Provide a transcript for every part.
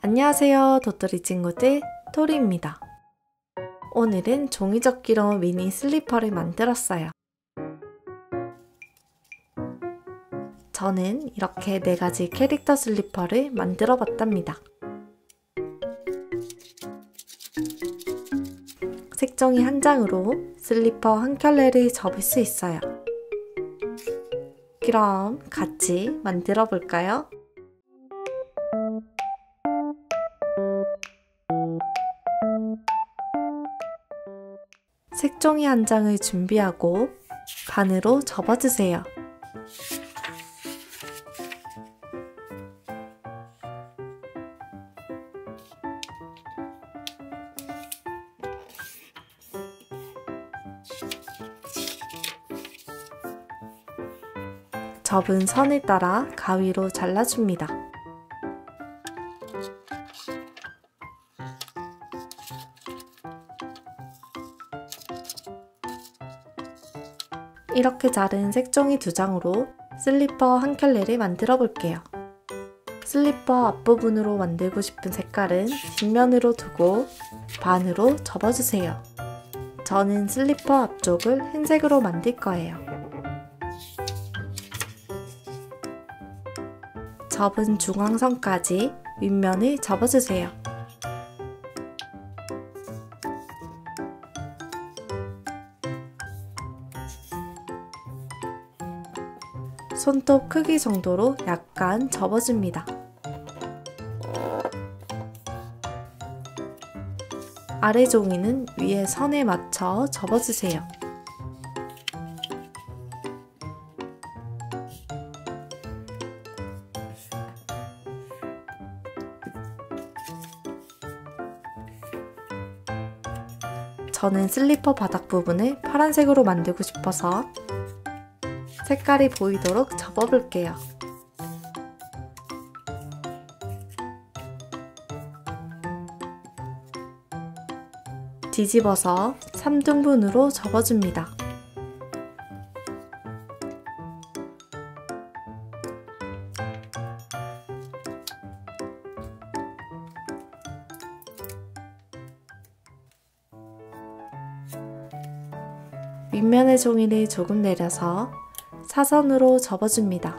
안녕하세요, 도토리 친구들, 토리입니다. 오늘은 종이접기로 미니 슬리퍼를 만들었어요. 저는 이렇게 4가지 캐릭터 슬리퍼를 만들어 봤답니다. 색종이 한 장으로 슬리퍼 한 켤레를 접을 수 있어요. 그럼 같이 만들어 볼까요? 색종이 한 장을 준비하고 반으로 접어주세요. 접은 선을 따라 가위로 잘라줍니다. 이렇게 자른 색종이 2장으로 슬리퍼 한 켤레를 만들어 볼게요. 슬리퍼 앞부분으로 만들고 싶은 색깔은 뒷면으로 두고 반으로 접어주세요. 저는 슬리퍼 앞쪽을 흰색으로 만들 거예요. 접은 중앙선까지 윗면을 접어주세요. 손톱 크기 정도로 약간 접어줍니다. 아래 종이는 위에 선에 맞춰 접어주세요. 저는 슬리퍼 바닥 부분을 파란색으로 만들고 싶어서 색깔이 보이도록 접어볼게요. 뒤집어서 3등분으로 접어줍니다. 윗면의 종이를 조금 내려서 사선으로 접어줍니다.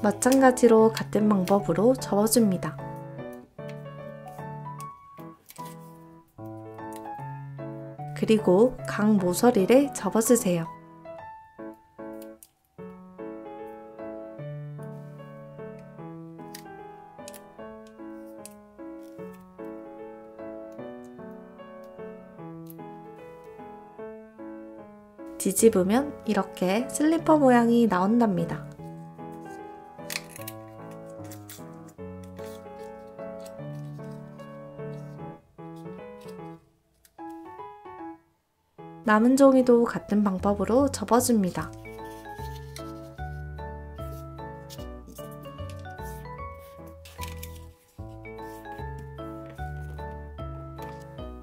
마찬가지로 같은 방법으로 접어줍니다. 그리고 각 모서리를 접어주세요. 뒤집으면 이렇게 슬리퍼 모양이 나온답니다. 남은 종이도 같은 방법으로 접어줍니다.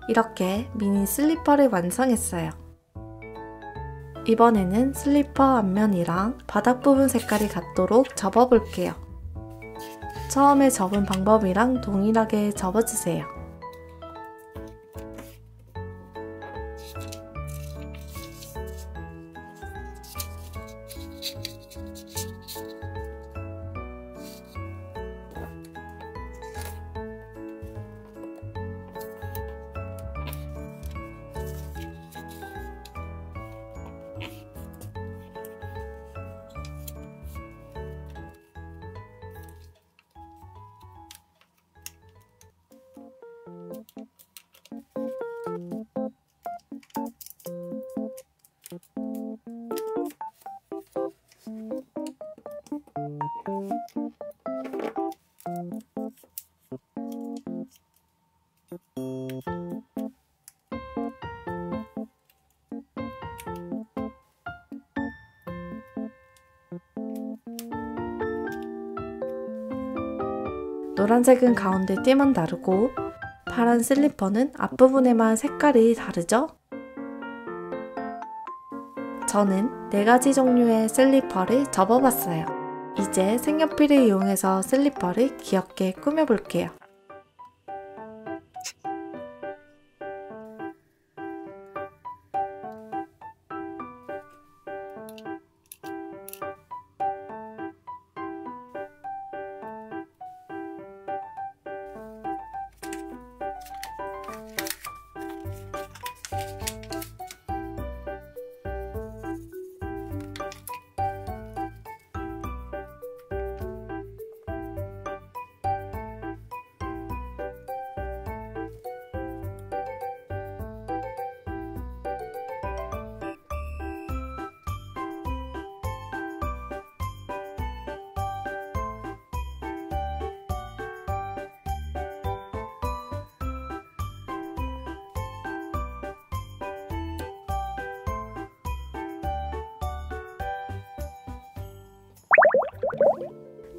이렇게 미니 슬리퍼를 완성했어요. 이번에는 슬리퍼 앞면이랑 바닥 부분 색깔이 같도록 접어볼게요. 처음에 접은 방법이랑 동일하게 접어주세요. 노란색은 가운데 띠만 다르고 파란 슬리퍼는 앞부분에만 색깔이 다르죠? 저는 4가지 종류의 슬리퍼를 접어봤어요. 이제 색연필을 이용해서 슬리퍼를 귀엽게 꾸며볼게요.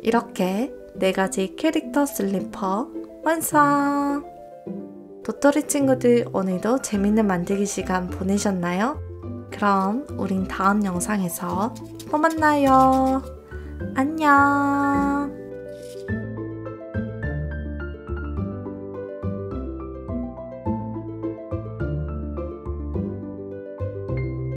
이렇게 4가지 캐릭터 슬리퍼 완성! 도토리 친구들 오늘도 재밌는 만들기 시간 보내셨나요? 그럼 우린 다음 영상에서 또 만나요. 안녕!